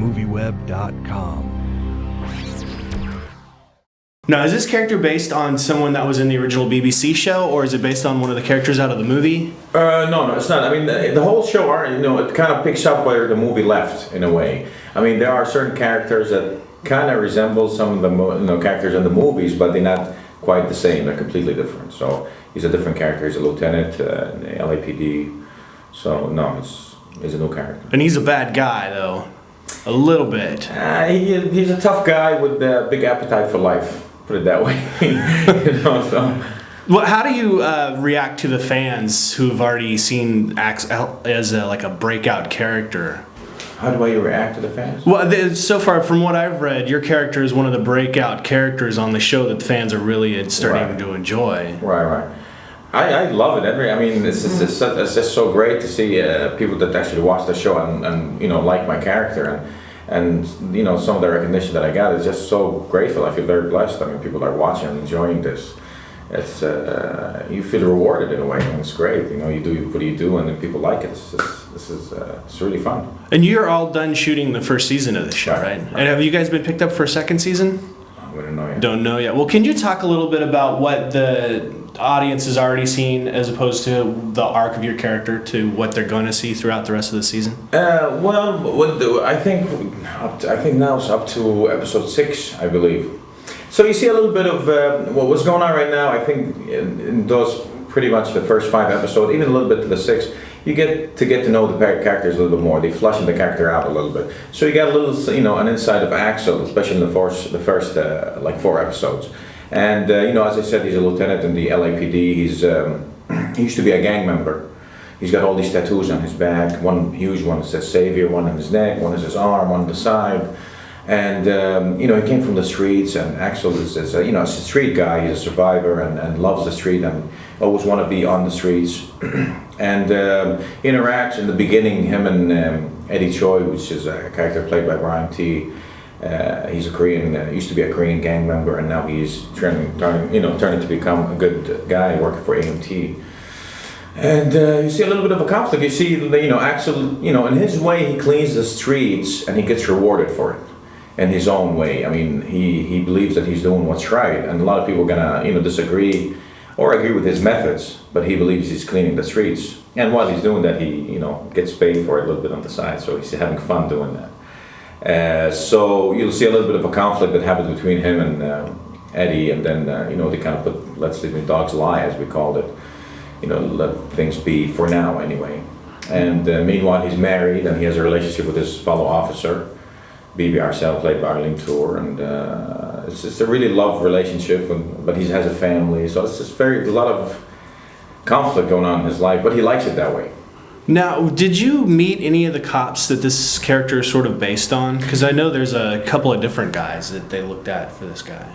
TVweb.com. Now, is this character based on someone that was in the original BBC show, or is it based on one of the characters out of the movie? No, it's not. I mean, the whole show, it kind of picks up where the movie left, in a way. I mean, there are certain characters that kind of resemble some of the characters in the movies, but they're not quite the same. They're completely different. So he's a different character. He's a lieutenant in the LAPD. So no, he's a new character. And he's a bad guy, though, a little bit. He's a tough guy with a big appetite for life. Put it that way. So. Well, how do you react to the fans who've already seen Axe as a breakout character? How do I react to the fans? Well, so far from what I've read, your character is one of the breakout characters on the show that the fans are really starting to enjoy. Right. I love it. It's just so great to see people that actually watch the show and like my character. And some of the recognition that I got is just so grateful. I feel very blessed. I mean, people are watching and enjoying this. It's you feel rewarded in a way, and it's great. You do what you do, and then people like it. It's really fun. And you're all done shooting the first season of the show, right? And have you guys been picked up for a second season? We don't know yet. Don't know yet. Well, can you talk a little bit about what the audience has already seen, as opposed to the arc of your character, to what they're going to see throughout the rest of the season? I think now it's up to episode 6, I believe. So you see a little bit of what's going on right now. I think in those pretty much the first 5 episodes, even a little bit to the 6th, you get to know the characters a little bit more. They flushing the character out a little bit. So you got a little, an insight of Axel, especially in the first 4 episodes. And as I said, he's a lieutenant in the LAPD. He used to be a gang member. He's got all these tattoos on his back. One huge one that says Savior, one on his neck, one is his arm, one on the side. And he came from the streets. And Axel is a street guy. He's a survivor and loves the street and always want to be on the streets. And interacts in the beginning. Him and Eddie Choi, which is a character played by Brian T. He's a Korean, used to be a Korean gang member, and now he's turning to become a good guy working for AMT. And you see a little bit of a conflict. You see, Axel, in his way, he cleans the streets, and he gets rewarded for it in his own way. I mean, he believes that he's doing what's right, and a lot of people are gonna, disagree or agree with his methods, but he believes he's cleaning the streets. And while he's doing that, he, gets paid for it a little bit on the side, so he's having fun doing that. So you'll see a little bit of a conflict that happens between him and Eddie, and then they kind of put "let sleeping dogs lie," as we called it. Let things be for now anyway. And meanwhile, he's married and he has a relationship with his fellow officer, B.B. Arcel, played by Arlene Tour, and it's just a really love relationship. But he has a family, so it's just a lot of conflict going on in his life. But he likes it that way. Now, did you meet any of the cops that this character is sort of based on? Because I know there's a couple of different guys that they looked at for this guy.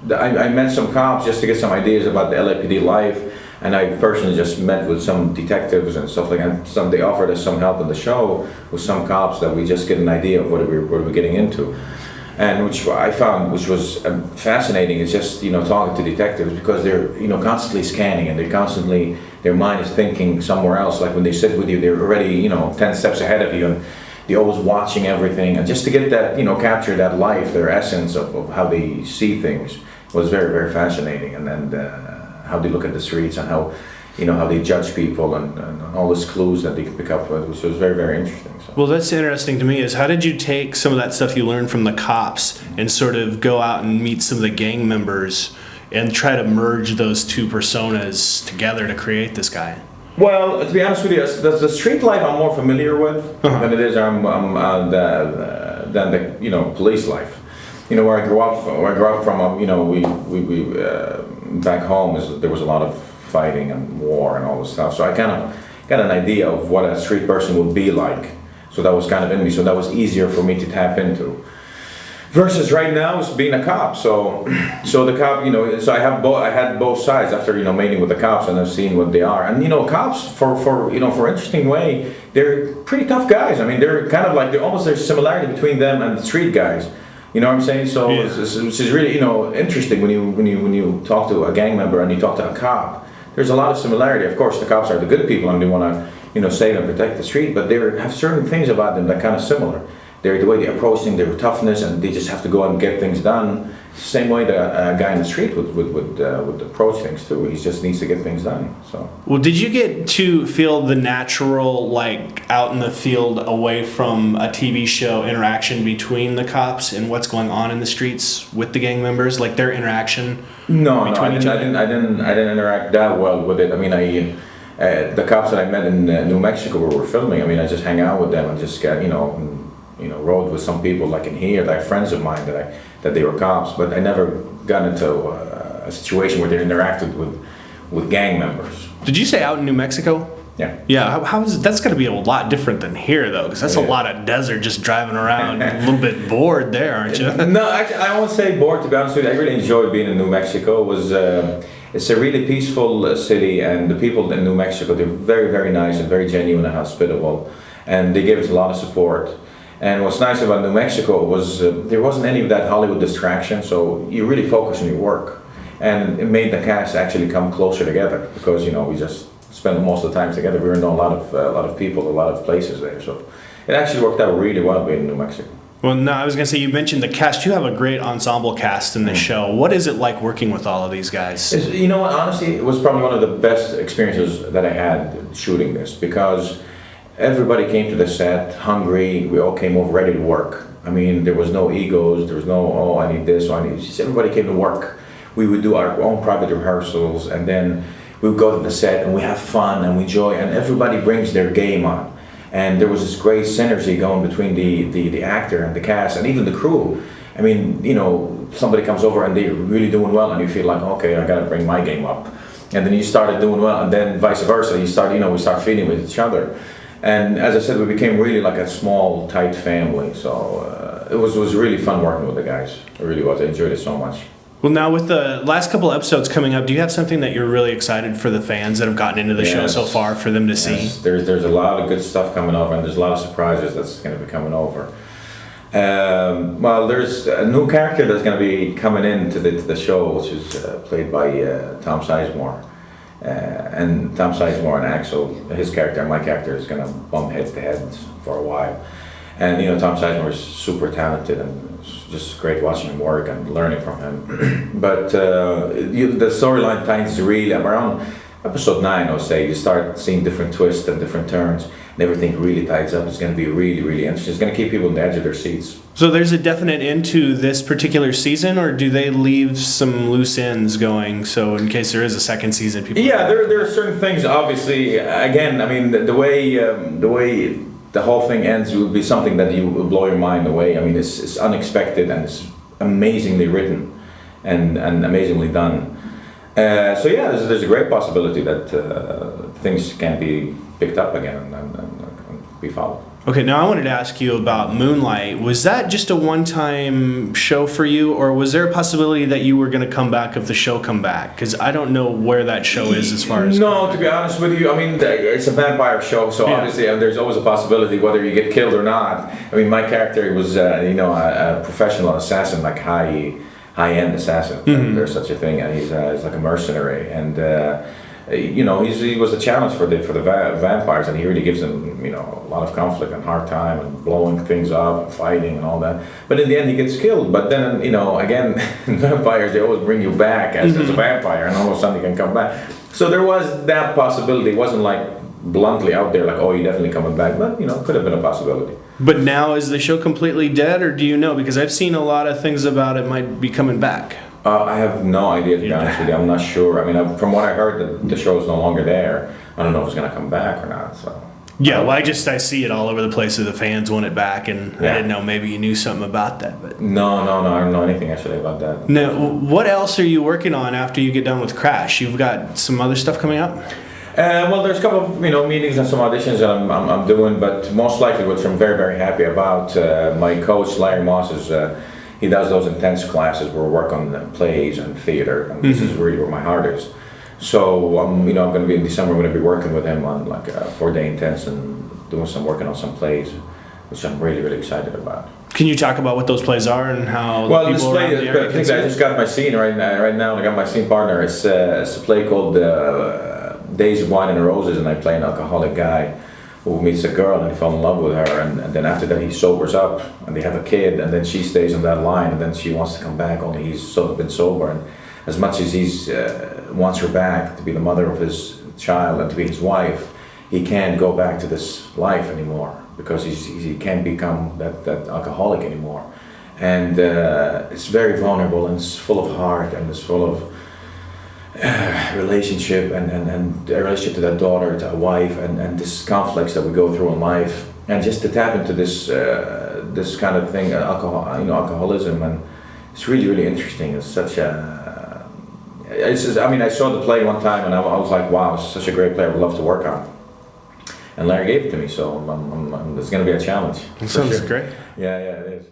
I met some cops just to get some ideas about the LAPD life, and I personally just met with some detectives and stuff like that. They offered us some help in the show with some cops that we just get an idea of what we're getting into. And which I found, which was fascinating, is just talking to detectives, because they're constantly scanning, and their mind is thinking somewhere else. Like when they sit with you, they're already 10 steps ahead of you, and they're always watching everything. And just to get that capture that life, their essence of how they see things, was very, very fascinating. And then how they look at the streets and how how they judge people and all these clues that they can pick up with, which was very, very interesting. So. Well, that's interesting to me. Is how did you take some of that stuff you learned from the cops and sort of go out and meet some of the gang members and try to merge those two personas together to create this guy? Well, to be honest with you, the street life I'm more familiar with than it is than the police life. Where I grew up from, we back home there was a lot of fighting and war and all this stuff. So I kind of got an idea of what a street person would be like. So that was kind of in me. So that was easier for me to tap into. Versus right now is being a cop. So the cop, so I had both sides after meeting with the cops, and I've seen what they are. And cops for interesting way, they're pretty tough guys. I mean, they're kind of like there's similarity between them and the street guys. You know what I'm saying? So yeah. It's really interesting when you talk to a gang member and you talk to a cop. There's a lot of similarity. Of course, the cops are the good people and they want to save and protect the street, but they have certain things about them that are kind of similar. They're the way they approach things, their toughness, and they just have to go out and get things done. Same way that a guy in the street would approach things too. He just needs to get things done. So. Well, did you get to feel the natural, like out in the field, away from a TV show, interaction between the cops and what's going on in the streets with the gang members, like their interaction? No, I didn't interact that well with it. I mean, the cops that I met in New Mexico where we're filming. I mean, I just hang out with them and just get rode with some people like in here, like friends of mine that they were cops, but I never got into a situation where they interacted with gang members. Did you say out in New Mexico? Yeah. Yeah. How is it? That's got to be a lot different than here, though, because that's a lot of desert, just driving around, a little bit bored there, aren't you? No, I won't say bored. To be honest with you, I really enjoyed being in New Mexico. It's a really peaceful city, and the people in New Mexico, they're very, very nice and very genuine and hospitable, and they gave us a lot of support. And what's nice about New Mexico was there wasn't any of that Hollywood distraction, so you really focus on your work. And it made the cast actually come closer together because, we just spent most of the time together. We were in a lot of people, a lot of places there. So it actually worked out really well being in New Mexico. Well, no, I was going to say, you mentioned the cast. You have a great ensemble cast in the show. What is it like working with all of these guys? You know what, honestly, it was probably one of the best experiences that I had shooting this because everybody came to the set hungry. We all came over ready to work. I mean, there was no egos. There was no, I need this, I need this. Everybody came to work. We would do our own private rehearsals, and then we would go to the set, and we have fun, and we enjoy, and everybody brings their game on. And there was this great synergy going between the actor and the cast, and even the crew. I mean, somebody comes over, and they're really doing well, and you feel like, okay, I got to bring my game up. And then you started doing well, and then vice versa. We start feeding with each other. And as I said, we became really like a small, tight family. So it was really fun working with the guys. It really was. I enjoyed it so much. Well, now with the last couple episodes coming up, do you have something that you're really excited for the fans that have gotten into the show so far for them to see? There's a lot of good stuff coming over, and there's a lot of surprises that's going to be coming over. Well, there's a new character that's going to be coming into the show, which is played by Tom Sizemore. And Tom Sizemore and Axel, his character and my character, is going to bump head to head for a while. And Tom Sizemore is super talented, and it's just great watching him work and learning from him. But the storyline ties really around episode 9, I would say. You start seeing different twists and different turns, and everything really ties up. It's going to be really, really interesting. It's going to keep people on the edge of their seats. So there's a definite end to this particular season, or do they leave some loose ends going? So in case there is a second season, people. Yeah, there are certain things. Obviously, again, I mean, the way the whole thing ends will be something that you will blow your mind away. I mean, it's unexpected and it's amazingly written and amazingly done. So yeah, there's a great possibility that things can be picked up again and be followed. Okay, now I wanted to ask you about Moonlight. Was that just a one-time show for you, or was there a possibility that you were going to come back if the show come back? Because I don't know where that show is as far as... No, to be honest with you, I mean, it's a vampire show, so obviously there's always a possibility whether you get killed or not. I mean, my character was, a professional assassin, like high-end assassin. Mm-hmm. There's such a thing, and he's like a mercenary, and... he was a challenge for the vampires, and he really gives them, a lot of conflict and hard time and blowing things up and fighting and all that. But in the end, he gets killed. But then, again, vampires, they always bring you back as a vampire, and all of a sudden you can come back. So there was that possibility. It wasn't like bluntly out there, like, oh, you're definitely coming back. But, could have been a possibility. But now, is the show completely dead, or do you know? Because I've seen a lot of things about it might be coming back. I have no idea, to be honest with you. I'm not sure. I mean, from what I heard, the show is no longer there. I don't know if it's going to come back or not. So. Yeah, well, I see it all over the place that the fans want it back, and I didn't know, maybe you knew something about that. But No, I don't know anything actually about that. Now, what else are you working on after you get done with Crash? You've got some other stuff coming up? Well, there's a couple of meetings and some auditions that I'm doing, but most likely, which I'm very, very happy about, my coach Larry Moss is. He does those intense classes where we work on plays and theater, and this is really where my heart is. So I'm going to be in December. I'm going to be working with him on like a 4-day intense and working on some plays, which I'm really, really excited about. Can you talk about what those plays are and how? Well, this play, I think I just got my scene right now. I got my scene partner. It's a play called Days of Wine and Roses, and I play an alcoholic guy who meets a girl and he fell in love with her, and then after that he sobers up and they have a kid, and then she stays on that line, and then she wants to come back, only he's sort of been sober, and as much as he's wants her back to be the mother of his child and to be his wife, he can't go back to this life anymore because he can't become that alcoholic anymore, and it's very vulnerable, and it's full of heart, and it's full of relationship and a relationship to that daughter, to a wife, and this conflicts that we go through in life, and just to tap into this this kind of thing, alcoholism, and it's really interesting. It's such a I saw the play one time and I was like, wow, it's such a great play. I would love to work on, and Larry gave it to me, so it's going to be a challenge. It sounds great. Yeah, it is.